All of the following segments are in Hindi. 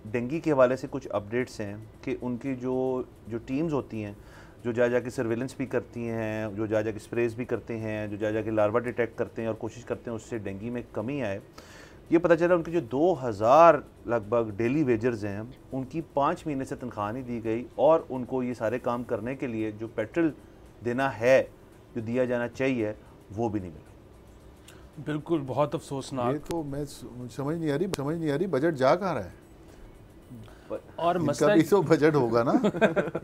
डेंगू के हवाले से कुछ अपडेट्स हैं कि उनकी जो टीम्स होती हैं, जो जा के सर्वेलेंस भी करती हैं, जो जा के स्प्रेज भी करते हैं, जो जा के लार्वा डिटेक्ट करते हैं और कोशिश करते हैं उससे डेंगू में कमी आए। ये पता चला उनके जो 2000 लगभग डेली वेजर्स हैं उनकी 5 महीने से तनख्वाह नहीं दी गई और उनको ये सारे काम करने के लिए जो पेट्रोल देना है, जो दिया जाना चाहिए, वो भी नहीं मिला। बिल्कुल, बहुत अफसोसनाक। ये तो मैं समझ नहीं आ रही बजट जा कहाँ रहा है। और इनका भी तो बजट होगा ना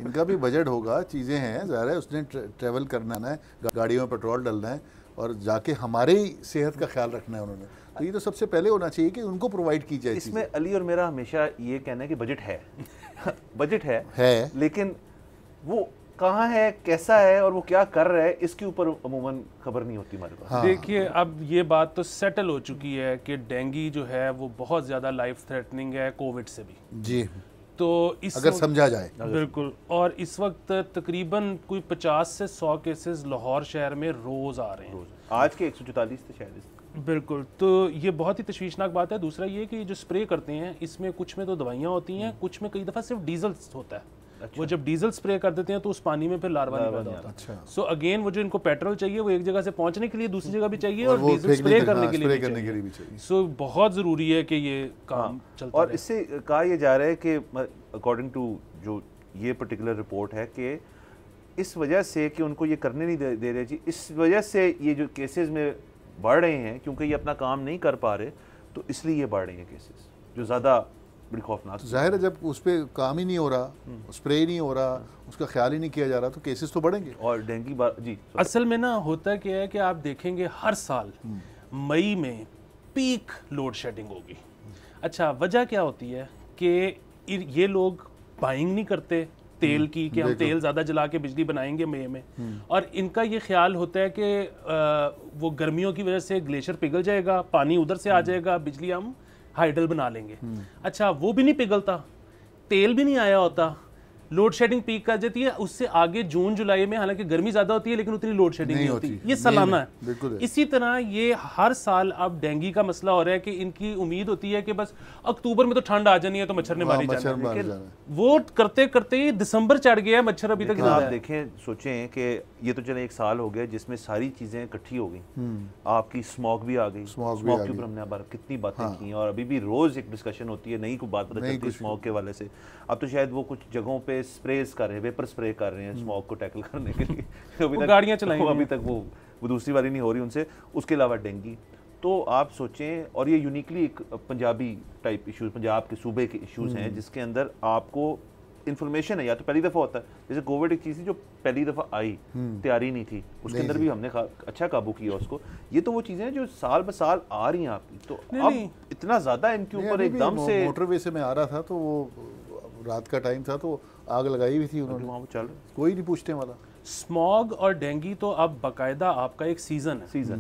इनका भी बजट होगा, चीज़ें हैं, ज़ाहिर है उसने ट्रैवल करना है, गाड़ियों में पेट्रोल डालना है और जाके हमारी सेहत का ख्याल रखना है उन्होंने। तो ये तो सबसे पहले होना चाहिए कि उनको प्रोवाइड की जाए। इसमें अली और मेरा हमेशा ये कहना है कि बजट है बजट है, लेकिन वो कहाँ है, कैसा है और वो क्या कर रहा है, इसके ऊपर अमूमन खबर नहीं होती हमारे पास। हाँ। देखिए, अब ये बात तो सेटल हो चुकी है कि डेंगू जो है वो बहुत ज़्यादा लाइफ थ्रेटनिंग है कोविड से भी जी। तो इस अगर समझा जाए बिल्कुल। और इस वक्त तकरीबन कोई 50 से 100 केसेस लाहौर शहर में रोज़ आ रहे हैं। आज के 144 थे शायद। बिल्कुल, तो ये बहुत ही तशवीशनाक बात है। दूसरा ये कि जो स्प्रे करते हैं इसमें कुछ में तो दवाइयाँ होती हैं, कुछ में कई दफ़ा सिर्फ डीजल होता है। अच्छा। वो जब डीजल स्प्रे कर देते हैं तो उस पानी में फिर लार्वा नहीं पैदा होता। अच्छा। सो अगेन वो जो इनको पेट्रोल चाहिए वो एक जगह से पहुंचने के लिए दूसरी जगह भी चाहिए और डीजल स्प्रे करने के लिए भी चाहिए। सो बहुत ज़रूरी है कि ये काम चलता और इससे कहा यह जा रहा है कि अकॉर्डिंग टू जो ये पर्टिकुलर रिपोर्ट है कि इस वजह से कि उनको ये करने नहीं दे रहे जी, इस वजह से ये जो केसेस में बढ़ रहे हैं क्योंकि ये अपना काम नहीं कर पा रहे, तो इसलिए ये बढ़ रहे हैं केसेस जो ज़्यादा बड़ी खौफनाक। जाहिर है जब उस पर काम ही नहीं हो रहा, स्प्रे नहीं हो रहा, उसका ख्याल ही नहीं किया जा रहा, तो केसेस तो बढ़ेंगे। और डेंगू जी असल में ना होता क्या है कि आप देखेंगे हर साल मई में पीक लोड शेडिंग होगी। अच्छा, वजह क्या होती है कि ये लोग बाइंग नहीं करते तेल की कि हम तेल ज़्यादा जला के बिजली बनाएंगे मई में, और इनका ये ख्याल होता है कि वो गर्मियों की वजह से ग्लेशियर पिघल जाएगा, पानी उधर से आ जाएगा, बिजली हम हाइडल बना लेंगे। अच्छा, वो भी नहीं पिघलता, तेल भी नहीं आया होता, लोड शेडिंग पीक कर जाती है। उससे आगे जून जुलाई में हालांकि गर्मी ज्यादा होती है लेकिन उतनी लोड शेडिंग नहीं होती। ये सालाना है। इसी तरह ये हर साल अब डेंगू का मसला हो रहा है कि इनकी उम्मीद होती है कि बस अक्टूबर में तो ठंड आ जानी है तो मच्छर ने मारी जाना है, वो करते करते ही दिसंबर चढ़ गया है, मच्छर अभी तक आप देखें, सोचें कि ये तो चले 1 साल हो गया जिसमें सारी चीजें इकट्ठी हो गई। आपकी स्मॉग भी आ गई, स्मॉग के ऊपर हमने कितनी बातें की और अभी भी रोज एक डिस्कशन होती है, नई कोई बात पता चलती है स्मॉग के वाले से। अब तो शायद वो कुछ जगहों पे स्प्रेज कर रहे हैं, वेपर स्प्रे कर रहे हैं स्मॉग को टैकल करने के लिए। अभी तक गाड़ियां चलाएंगे, अभी तक वो दूसरी वाली नहीं हो रही उनसे। उसके अलावा डेंगू, तो आप सोचें, और ये यूनिकली एक पंजाबी टाइप इश्यूज, पंजाब के सूबे के इश्यूज हैं जिसके अंदर आपको इन्फॉर्मेशन है, या तो पहली दफ़ा होता है, जैसे कोविड एक चीज़ थी जो पहली दफ़ा आई, तैयारी नहीं थी, उसके अंदर भी हमने अच्छा काबू किया उसको। ये तो वो चीज़ें हैं जो साल ब साल आ रही हैं आपकी, तो अब इतना ज़्यादा इनके ऊपर एकदम से। मोटरवे से मैं आ रहा था तो वो रात का टाइम था तो आग लगाई हुई थी उन्होंने, वहाँ चल कोई नहीं पूछने वाला। स्मॉग और डेंगू तो अब बाकायदा आपका एक सीज़न है,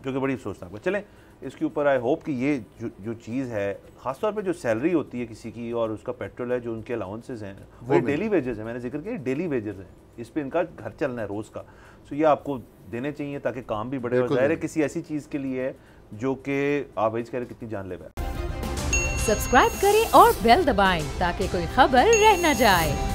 जो कि बड़ी अफसोसनाक है। चलें, इसके ऊपर आई होप कि ये जो चीज़ है, ख़ासतौर पे जो सैलरी होती है किसी की और उसका पेट्रोल है, जो उनके अलाउंसेज हैं, वो डेली वेजेस हैं, मैंने जिक्र किया डेली वेजेस हैं, इस पे इनका घर चलना है रोज़ का। सो ये आपको देने चाहिए ताकि काम भी बढ़े। और ज़ाहिर है किसी ऐसी चीज़ के लिए है जो कि आप वेज कह रहे कितनी जानलेवा है। सब्सक्राइब करें और बेल दबाएं ताकि कोई खबर रह न जाए।